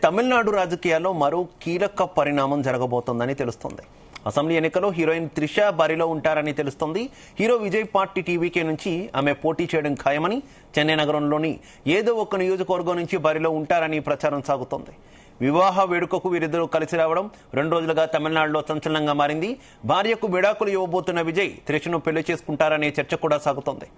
తమిళనాడు రాజకీయాల్లో మరో కీలక పరిణామం జరగబోతోందని తెలుస్తోంది. అసెంబ్లీ ఎన్నికల్లో హీరోయిన్ త్రిష బరిలో ఉంటారని తెలుస్తోంది. హీరో విజయ్ పార్టీ టీవీకే నుంచి ఆమె పోటీ చేయడం ఖాయమని, చెన్నై నగరంలోని ఏదో ఒక నియోజకవర్గం నుంచి బరిలో ఉంటారని ప్రచారం సాగుతోంది. వివాహ వేడుకకు వీరిద్దరూ కలిసి రావడం 2 రోజులుగా తమిళనాడులో సంచలనంగా మారింది. భార్యకు విడాకులు ఇవ్వబోతున్న విజయ్ త్రిషను పెళ్లి చేసుకుంటారనే చర్చ కూడా సాగుతోంది.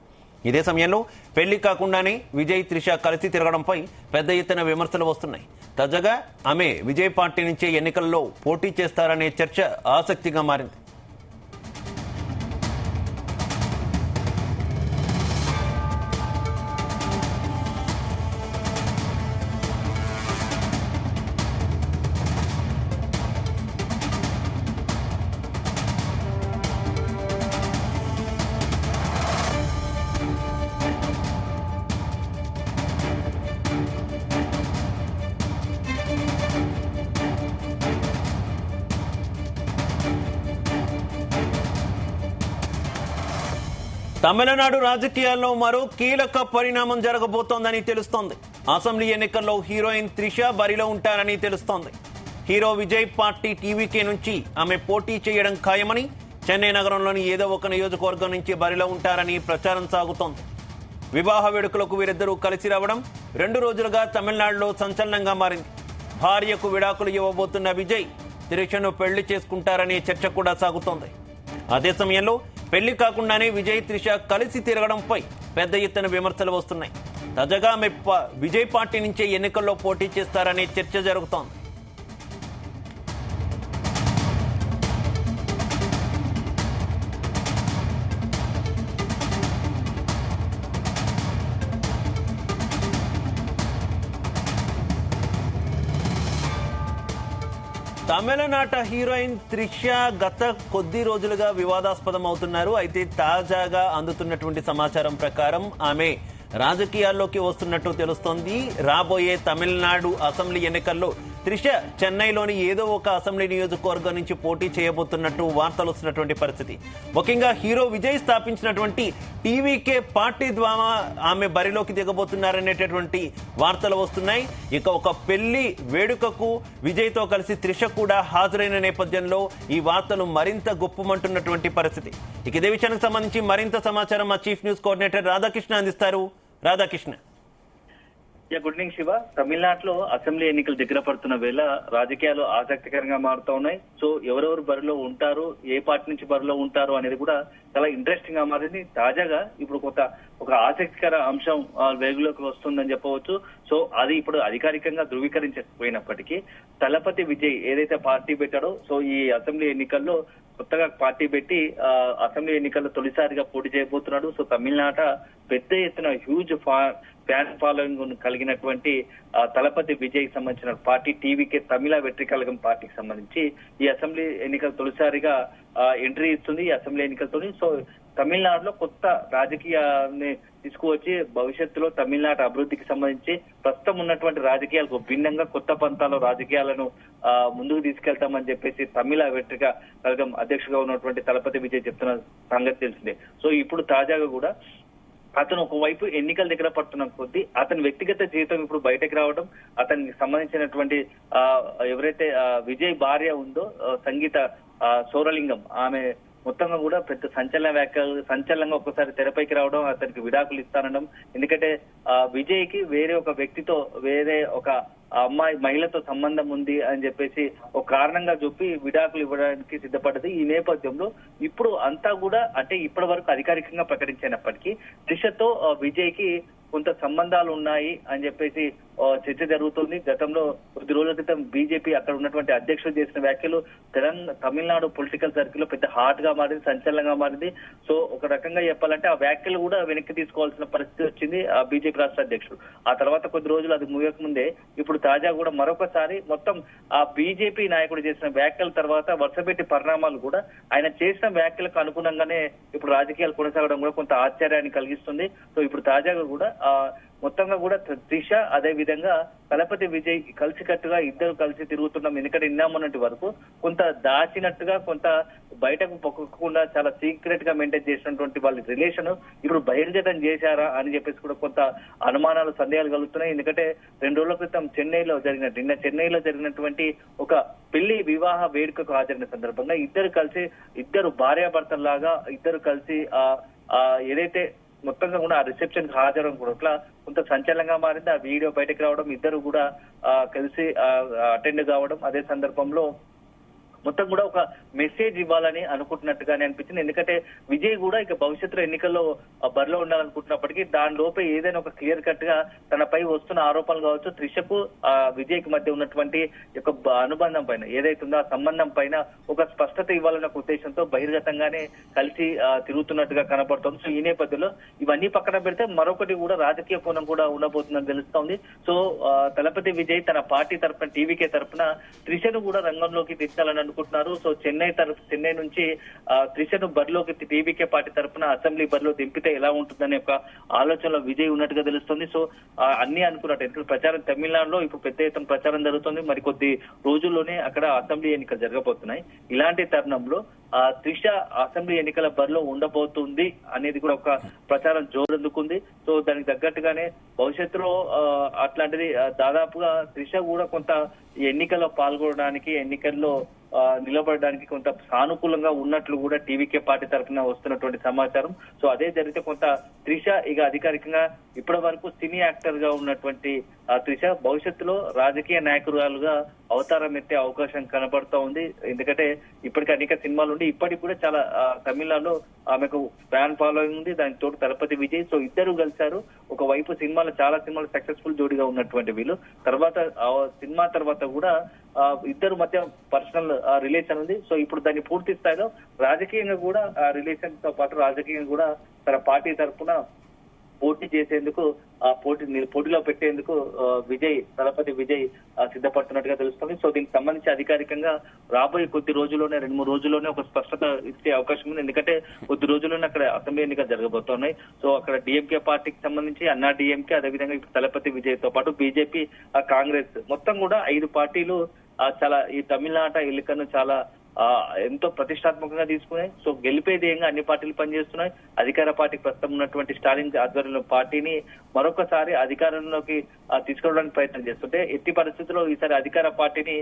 ఇదే సమయంలో పెళ్లి కాకుండానే విజయ్ త్రిష కలిసి తిరగడంపై పెద్ద ఎత్తున విమర్శలు వస్తున్నాయి. తాజాగా ఆమె విజయ్ పార్టీ నుంచే ఎన్నికల్లో పోటీ చేస్తారనే చర్చ ఆసక్తిగా మారింది. తమిళనాడు రాజకీయాల్లో మరో కీలక పరిణామం జరగబోతోందని తెలుస్తోంది. అసెంబ్లీ ఎన్నికల్లో హీరోయిన్ త్రిష బరిలో ఉంటారని తెలుస్తోంది. హీరో విజయ్ పార్టీ టీవీకే నుంచి ఆమె పోటీ చేయడం ఖాయమని, చెన్నై నగరంలోని ఏదో ఒక నియోజకవర్గం నుంచి బరిలో ఉంటారని ప్రచారం సాగుతోంది. వివాహ వేడుకలకు వీరిద్దరూ కలిసి రావడం 2 రోజులుగా తమిళనాడులో సంచలనంగా మారింది. భార్యకు విడాకులు ఇవ్వబోతున్న విజయ్ త్రిషను పెళ్లి చేసుకుంటారనే చర్చ కూడా సాగుతోంది. అదే సమయంలో పెళ్లి కాకుండానే విజయ్ త్రిష కలిసి తిరగడంపై పెద్ద ఎత్తున విమర్శలు వస్తున్నాయి. తాజాగా ఆమె విజయ్ పార్టీ నుంచే ఎన్నికల్లో పోటీ చేస్తారనే చర్చ జరుగుతోంది. తమిళనాట హీరోయిన్ త్రిష గత కొద్ది రోజులుగా వివాదాస్పదం అవుతున్నారు. అయితే తాజాగా అందుతున్నటువంటి సమాచారం ప్రకారం ఆమె రాజకీయాల్లోకి వస్తున్నట్టు తెలుస్తోంది. రాబోయే తమిళనాడు అసెంబ్లీ ఎన్నికల్లో త్రిష చెన్నైలోని ఏదో ఒక అసెంబ్లీ నియోజకవర్గం నుంచి పోటీ చేయబోతున్నట్టు వార్తలు వస్తున్నటువంటి పరిస్థితి. ముఖ్యంగా హీరో విజయ్ స్థాపించినటువంటి టీవీకే పార్టీ ద్వారా ఆమె బరిలోకి దిగబోతున్నారనేటటువంటి వార్తలు వస్తున్నాయి. ఇక ఒక పెళ్లి వేడుకకు విజయ్తో కలిసి త్రిష కూడా హాజరైన నేపథ్యంలో ఈ వార్తలు మరింత గుప్పమంటున్నటువంటి పరిస్థితి. ఇక ఇదే విషయానికి సంబంధించి మరింత సమాచారం మా చీఫ్ న్యూస్ కోఆర్డినేటర్ రాధాకృష్ణ అందిస్తారు. రాధాకృష్ణ. Good evening Shiva. తమిళనాడులో అసెంబ్లీ ఎన్నికలు దగ్గర పడుతున్న వేళ రాజకీయాలు ఆసక్తికరంగా మారుతా ఉన్నాయి. సో ఎవరెవరు బరిలో ఉంటారు, ఏ పార్టీ నుంచి బరిలో ఉంటారు అనేది కూడా చాలా ఇంట్రెస్టింగ్ గా మారింది. తాజాగా ఇప్పుడు ఒక ఆసక్తికర అంశం వెలుగులోకి వస్తుందని చెప్పవచ్చు. సో అది ఇప్పుడు అధికారికంగా ధృవీకరించకపోయినప్పటికీ తలపతి విజయ్ ఏదైతే పార్టీ పెట్టాడో, సో ఈ అసెంబ్లీ ఎన్నికల్లో కొత్తగా పార్టీ పెట్టి అసెంబ్లీ ఎన్నికల్లో తొలిసారిగా పోటీ చేయబోతున్నాడు. సో తమిళనాట పెద్ద ఎత్తున హ్యూజ్ ఫ్యాన్ ఫాలోయింగ్ కలిగినటువంటి తలపతి విజయ్ సంబంధించిన పార్టీ టీవీకే తమిళ వెట్రి కళగం పార్టీకి సంబంధించి ఈ అసెంబ్లీ ఎన్నికలు తొలిసారిగా ఎంట్రీ ఇస్తుంది ఈ అసెంబ్లీ ఎన్నికలతోని. సో తమిళనాడులో కొత్త రాజకీయాన్ని తీసుకువచ్చి భవిష్యత్తులో తమిళనాడు అభివృద్ధికి సంబంధించి ప్రస్తుతం ఉన్నటువంటి రాజకీయాలకు భిన్నంగా కొత్త పంతాల రాజకీయాలను ముందుకు తీసుకెళ్తామని చెప్పేసి తమిళ వెట్రిక కళగం అధ్యక్షుగా ఉన్నటువంటి తలపతి విజయ్ చెప్తున్న సంగతి తెలిసిందే. సో ఇప్పుడు తాజాగా కూడా అతను ఒకవైపు ఎన్నికల దగ్గర పడుతున్న కొద్దీ అతని వ్యక్తిగత జీవితం ఇప్పుడు బయటకు రావడం, అతనికి సంబంధించినటువంటి ఎవరైతే విజయ్ భార్య ఉందో సంగీత సోరలింగం, ఆమె మొత్తంగా కూడా పెద్ద సంచలనంగా ఒక్కసారి తెరపైకి రావడం, అతనికి విడాకులు ఇస్తానడం. ఎందుకంటే విజయ్ కి వేరే ఒక వ్యక్తితో వేరే ఒక మహిళతో సంబంధం ఉంది అని చెప్పేసి ఒక కారణంగా చెప్పి విడాకులు ఇవ్వడానికి సిద్ధపడ్డది. ఈ నేపథ్యంలో ఇప్పుడు అంతా కూడా అంటే ఇప్పటి వరకు అధికారికంగా ప్రకటించినప్పటికీ త్రిషతో విజయ్ కి కొంత సంబంధాలు ఉన్నాయి అని చెప్పేసి చర్చ జరుగుతుంది. గతంలో కొద్ది రోజుల క్రితం బీజేపీ అక్కడ ఉన్నటువంటి అధ్యక్షులు చేసిన వ్యాఖ్యలు తమిళనాడు పొలిటికల్ సర్కిల్ లో పెద్ద హాట్ గా మారింది, సంచలనంగా మారింది. సో ఒక రకంగా చెప్పాలంటే ఆ వ్యాఖ్యలు కూడా వెనక్కి తీసుకోవాల్సిన పరిస్థితి వచ్చింది ఆ బీజేపీ రాష్ట్ర అధ్యక్షుడు. ఆ తర్వాత కొద్ది రోజులు అది ముగియక ముందే ఇప్పుడు తాజా కూడా మరొకసారి మొత్తం ఆ బీజేపీ నాయకుడు చేసిన వ్యాఖ్యల తర్వాత వరుసపెట్టి పరిణామాలు కూడా ఆయన చేసిన వ్యాఖ్యలకు అనుగుణంగానే ఇప్పుడు రాజకీయాలు కొనసాగడం కూడా కొంత ఆశ్చర్యాన్ని కలిగిస్తుంది. సో ఇప్పుడు తాజాగా కూడా మొత్తంగా కూడా త్రిష అదే విధంగా తలపతి విజయ్ కలిసికట్టుగా ఇద్దరు కలిసి తిరుగుతున్నాం. ఎందుకంటే నిన్నమొన్నటి వరకు కొంత దాచినట్టుగా, కొంత బయటకు పొక్కకుండా చాలా సీక్రెట్ గా మెయింటైన్ చేసినటువంటి వాళ్ళ రిలేషన్ ఇప్పుడు బహిర్గతం చేశారా అని చెప్పేసి కూడా కొంత అనుమానాలు, సందేహాలు కలుగుతున్నాయి. ఎందుకంటే 2 రోజుల క్రితం చెన్నైలో జరిగినటువంటి ఒక పెళ్లి వివాహ వేడుకకు హాజరైన సందర్భంగా ఇద్దరు భార్యాభర్తల్లాగా ఇద్దరు కలిసి ఏదైతే మొత్తంగా కూడా ఆ రిసెప్షన్ కి హాజరవడం కూడా కొంత సంచలనంగా మారింది. ఆ వీడియో బయటకు రావడం, ఇద్దరు కూడా కలిసి అటెండ్ కావడం, అదే సందర్భంలో మొత్తం కూడా ఒక మెసేజ్ ఇవ్వాలని అనుకుంటున్నట్టుగానే అనిపించింది. ఎందుకంటే విజయ్ కూడా ఇక భవిష్యత్తులో ఎన్నికల్లో బరిలో ఉండాలనుకుంటున్నప్పటికీ దాని లోపే ఏదైనా ఒక క్లియర్ కట్ గా తనపై వస్తున్న ఆరోపణలు కావచ్చు, త్రిషకు విజయ్ కి మధ్య ఉన్నటువంటి యొక్క అనుబంధం పైన ఏదైతుందో ఆ సంబంధం పైన ఒక స్పష్టత ఇవ్వాలన్న ఉద్దేశంతో బహిర్గతంగానే కలిసి తిరుగుతున్నట్టుగా కనబడుతోంది. సో ఈ నేపథ్యంలో ఇవన్నీ పక్కన పెడితే మరొకటి కూడా రాజకీయ కోణం కూడా ఉండబోతుందని తెలుస్తోంది. సో తలపతి విజయ్ తన పార్టీ తరఫున, టీవీకే తరఫున త్రిషను కూడా రంగంలోకి తెచ్చాలని అనుకుంటున్నారు. సో చెన్నై నుంచి త్రిషను బరిలోకి టీవీకే పార్టీ తరఫున అసెంబ్లీ బరిలో దింపితే ఎలా ఉంటుందనే ఒక ఆలోచనలో విజయ్ ఉన్నట్టుగా తెలుస్తుంది. సో అన్ని అనుకున్నట్టు ఎందుకంటే ప్రచారం తమిళనాడులో ఇప్పుడు పెద్ద ఎత్తున ప్రచారం జరుగుతుంది. మరి కొద్ది రోజుల్లోనే అక్కడ అసెంబ్లీ ఎన్నికలు జరగబోతున్నాయి. ఇలాంటి తరుణంలో త్రిష అసెంబ్లీ ఎన్నికల బరిలో ఉండబోతుంది అనేది కూడా ఒక ప్రచారం జోరందుకుంది. సో దానికి తగ్గట్టుగానే భవిష్యత్తులో అట్లాంటిది దాదాపుగా త్రిష కూడా కొంత ఎన్నికల్లో పాల్గొనడానికి, ఎన్నికల్లో నిలబడడానికి కొంత సానుకూలంగా ఉన్నట్లు కూడా టీవీకే పార్టీ తరఫున వస్తున్నటువంటి సమాచారం. సో అదే జరిగితే కొంత త్రిష ఇక అధికారికంగా ఇప్పటి వరకు సినీ యాక్టర్ గా ఉన్నటువంటి త్రిష భవిష్యత్తులో రాజకీయ నాయకురాలుగా అవతారం ఎత్తే అవకాశం కనబడుతూ ఉంది. ఎందుకంటే ఇప్పటికీ అనేక సినిమాలు ఉండి ఇప్పటికి కూడా చాలా తమిళనాడులో ఆమెకు ఫ్యాన్ ఫాలోయింగ్ ఉంది. దానికి తోడు తలపతి విజయ్. సో ఇద్దరు కలిశారు. ఒకవైపు చాలా సినిమాలు సక్సెస్ఫుల్ జోడిగా ఉన్నటువంటి వీళ్ళు సినిమా తర్వాత కూడా ఇద్దరు మధ్య పర్సనల్ రిలేషన్ ఉంది. సో ఇప్పుడు దాన్ని పూర్తి స్థాయిలో రాజకీయంగా కూడా ఆ రిలేషన్ తో పాటు రాజకీయంగా కూడా తన పార్టీ తరఫున పోటీ చేసేందుకు పోటీలో పెట్టేందుకు తలపతి విజయ్ సిద్ధపడుతున్నట్టుగా తెలుస్తుంది. సో దీనికి సంబంధించి అధికారికంగా రాబోయే కొద్ది రోజుల్లోనే 2-3 రోజుల్లోనే ఒక స్పష్టత ఇచ్చే అవకాశం ఉంది. ఎందుకంటే కొద్ది రోజుల్లోనే అక్కడ అసెంబ్లీ ఎన్నికలు జరగబోతున్నాయి. సో అక్కడ డిఎంకే పార్టీకి సంబంధించి అన్నా డిఎంకే, అదేవిధంగా ఇప్పుడు తలపతి విజయ్ తో పాటు బీజేపీ, కాంగ్రెస్ మొత్తం కూడా 5 పార్టీలు చాలా ఈ తమిళనాట ఎన్నికను చాలా ఎంతో ప్రతిష్టాత్మకంగా తీసుకున్నాయి. సో గెలిపే ధ్యేయంగా అన్ని పార్టీలు పనిచేస్తున్నాయి. అధికార పార్టీకి ప్రస్తుతం ఉన్నటువంటి స్టాలిన్ ఆధ్వర్యంలో పార్టీని మరొకసారి అధికారంలోకి తీసుకోవడానికి ప్రయత్నం చేస్తుంటే ఎట్టి పరిస్థితుల్లో ఈసారి అధికార పార్టీని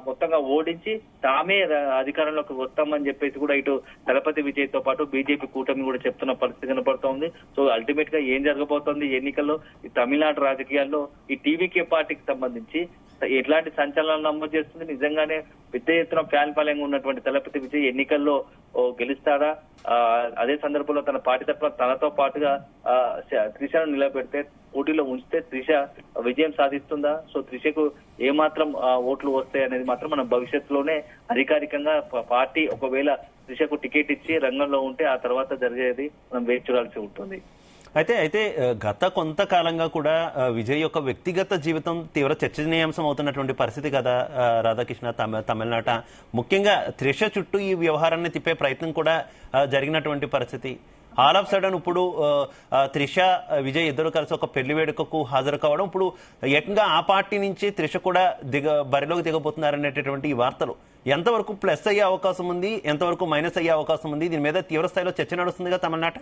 మొత్తంగా ఓడించి తామే అధికారంలోకి వస్తామని చెప్పేసి కూడా ఇటు తలపతి విజయ్ తో పాటు బీజేపీ కూటమి కూడా చెప్తున్న పరిస్థితి కనపడుతోంది. సో అల్టిమేట్ గా ఏం జరగబోతోంది ఎన్నికల్లో, ఈ తమిళనాడు రాజకీయాల్లో ఈ టీవీకే పార్టీకి సంబంధించి ఎట్లాంటి సంచలనాలు నమోదు చేస్తుంది? నిజంగానే పెద్ద ఎత్తున ఫ్యాన్ ఫాలోయింగ్ ఉన్నటువంటి తలపతి విజయ్ ఎన్నికల్లో గెలుస్తాడా? అదే సందర్భంలో తన పార్టీ తరఫున తనతో పాటుగా త్రిషను నిలబెడితే, పోటీలో ఉంచితే త్రిష విజయం సాధిస్తుందా? సో త్రిషకు ఏమాత్రం ఓట్లు వస్తాయి అనేది మాత్రం మనం భవిష్యత్తులోనే అధికారికంగా పార్టీ ఒకవేళ త్రిషకు టికెట్ ఇచ్చి రంగంలో ఉంటే ఆ తర్వాత జరిగేది మనం వేచి చూడాల్సి ఉంటుంది. అయితే గత కొంతకాలంగా కూడా విజయ్ యొక్క వ్యక్తిగత జీవితం తీవ్ర చర్చనీయాంశం అవుతున్నటువంటి పరిస్థితి కదా రాధాకృష్ణ. తమిళనాట ముఖ్యంగా త్రిష చుట్టూ ఈ వ్యవహారాన్ని తిప్పే ప్రయత్నం కూడా జరిగినటువంటి పరిస్థితి. ఆల్ ఆఫ్ సడన్ ఇప్పుడు త్రిష, విజయ్ ఇద్దరు కలిసి ఒక పెళ్లి వేడుకకు హాజరు కావడం, ఇప్పుడు ఏకంగా ఆ పార్టీ నుంచి త్రిష కూడా బరిలోకి దిగబోతున్నారనేటటువంటి ఈ వార్తలు ఎంతవరకు ప్లస్ అయ్యే అవకాశం ఉంది, ఎంతవరకు మైనస్ అయ్యే అవకాశం ఉంది? దీని మీద తీవ్ర స్థాయిలో చర్చ నడుస్తుందిగా తమిళనాట.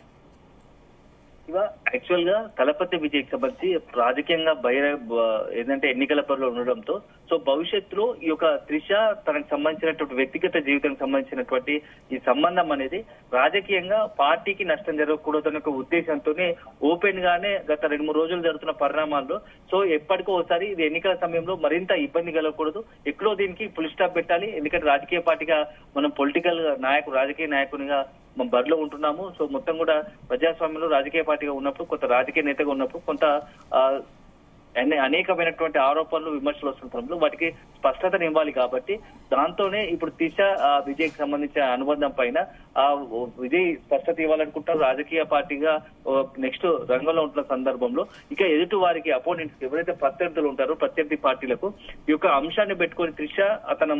యాక్చువల్ గా తలపతి విజయ్ సంబంధించి రాజకీయంగా ఏదంటే ఎన్నికల పరిలో ఉండడంతో సో భవిష్యత్తులో ఈ యొక్క త్రిష తనకు సంబంధించినటువంటి వ్యక్తిగత జీవితానికి సంబంధించినటువంటి ఈ సంబంధం అనేది రాజకీయంగా పార్టీకి నష్టం జరగకూడదనే ఒక ఉద్దేశంతోనే ఓపెన్ గానే గత 2-3 రోజులు జరుగుతున్న పరిణామాల్లో సో ఎప్పటికో ఒకసారి ఇది ఎన్నికల సమయంలో మరింత ఇబ్బంది కలగకూడదు, ఎక్కడో దీనికి ఫుల్ స్టాప్ పెట్టాలి. ఎందుకంటే రాజకీయ పార్టీగా మనం పొలిటికల్ రాజకీయ నాయకునిగా మనం బరిలో ఉంటున్నాము. సో మొత్తం కూడా ప్రజాస్వామ్యంలో రాజకీయ పార్టీగా ఉన్నప్పుడు, కొంత రాజకీయ నేతగా ఉన్నప్పుడు కొంత అనేకమైనటువంటి ఆరోపణలు, విమర్శలు వస్తున్నప్పుడు వాటికి స్పష్టతను ఇవ్వాలి. కాబట్టి దాంతోనే ఇప్పుడు త్రిష విజయ్కి సంబంధించిన అనుబంధం పైన విజయ్ స్పష్టత ఇవ్వాలనుకుంటారు. రాజకీయ పార్టీగా నెక్స్ట్ రంగంలో ఉంటున్న సందర్భంలో ఇక ఎదుటి వారికి అపోనెంట్స్ ఎవరైతే ప్రత్యర్థులు ఉంటారో ప్రత్యర్థి పార్టీలకు ఈ యొక్క అంశాన్ని పెట్టుకొని త్రిష తన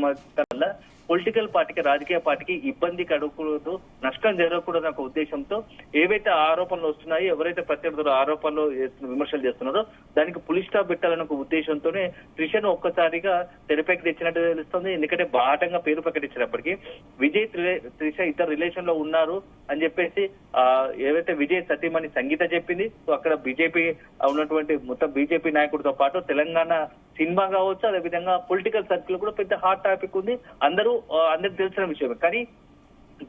పొలిటికల్ పార్టీకి, రాజకీయ పార్టీకి ఇబ్బంది కలగకూడదు, నష్టం జరగకూడదు ఒక ఉద్దేశంతో ఏవైతే ఆరోపణలు వస్తున్నాయో, ఎవరైతే ప్రత్యర్థులు ఆరోపణలు విమర్శలు చేస్తున్నారో దానికి పులి స్టాప్ పెట్టాలన్న ఒక ఉద్దేశంతోనే త్రిషను ఒక్కసారిగా తెరపైకి తెచ్చినట్టు తెలుస్తుంది. ఎందుకంటే బాటంగా పేరు ప్రకటించినప్పటికీ విజయ్ త్రిష ఇద్దరు రిలేషన్ లో ఉన్నారు అని చెప్పేసి ఏవైతే విజయ్ సతీమణి సంగీత చెప్పింది. సో అక్కడ బీజేపీ ఉన్నటువంటి మొత్తం బీజేపీ నాయకుడితో పాటు తెలంగాణ సినిమా కావచ్చు, అదేవిధంగా పొలిటికల్ సర్కిల్ కూడా పెద్ద హాట్ టాపిక్ ఉంది, అందరికి తెలిసిన విషయమే. కానీ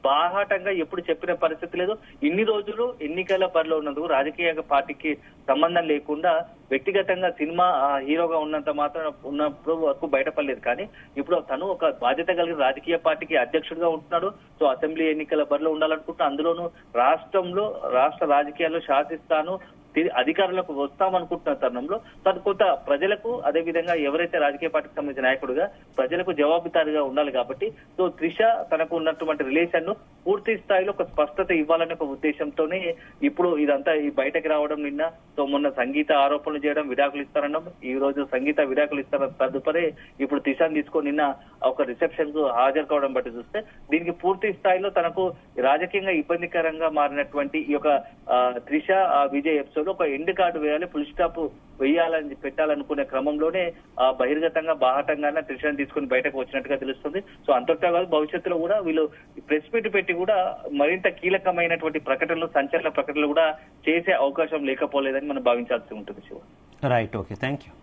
బాహాటంగా ఎప్పుడు చెప్పిన పరిస్థితి లేదు. ఇన్ని రోజులు ఎన్నికల బరిలో ఉన్నందుకు రాజకీయ పార్టీకి సంబంధం లేకుండా వ్యక్తిగతంగా సినిమా హీరోగా ఉన్నంత మాత్రం ఉన్నప్పుడు వరకు బయటపడలేదు. కానీ ఇప్పుడు తను ఒక బాధ్యత కలిగిన రాజకీయ పార్టీకి అధ్యక్షుడిగా ఉంటున్నాడు. సో అసెంబ్లీ ఎన్నికల బరిలో ఉండాలనుకుంటున్నా, అందులోనూ రాష్ట్ర రాజకీయాల్లో శాసిస్తాను, అధికారులకు వస్తామనుకుంటున్న తరుణంలో తను కొంత ప్రజలకు, అదే విధంగా ఎవరైతే రాజకీయ పార్టీకి సంబంధించిన నాయకుడుగా ప్రజలకు జవాబుదారీగా ఉండాలి. కాబట్టి సో త్రిష తనకు ఉన్నటువంటి రిలేషన్ ను పూర్తి స్థాయిలో ఒక స్పష్టత ఇవ్వాలనే ఒక ఉద్దేశంతోనే ఇప్పుడు ఇదంతా ఈ బయటకు రావడం. నిన్న సో మొన్న సంగీత ఆరోపణలు చేయడం, విడాకులు ఇస్తారనడం, ఈ రోజు సంగీత విడాకులు ఇస్తారన్న తదుపరి ఇప్పుడు త్రిషను తీసుకొని నిన్న ఒక రిసెప్షన్ కు హాజరు కావడం బట్టి చూస్తే దీనికి పూర్తి స్థాయిలో తనకు రాజకీయంగా ఇబ్బందికరంగా మారినటువంటి ఈ యొక్క త్రిష విజయ్ ఎపిసోడ్ ఒక ఎండ్ కార్డు వేయాలి, ఫుల్ స్టాప్ వేయాలని పెట్టాలనుకునే క్రమంలోనే బహిర్గతంగా బాహటంగానే త్రిషను తీసుకుని బయటకు వచ్చినట్టుగా తెలుస్తుంది. సో అంతటా కాదు, భవిష్యత్తులో కూడా వీళ్ళు ప్రెస్ మీట్ పెట్టి కూడా మరింత కీలకమైనటువంటి ప్రకటనలు, సంచలన ప్రకటనలు కూడా చేసే అవకాశం లేకపోలేదని మనం భావించాల్సి ఉంటుంది. Shiva, right, okay, thank you.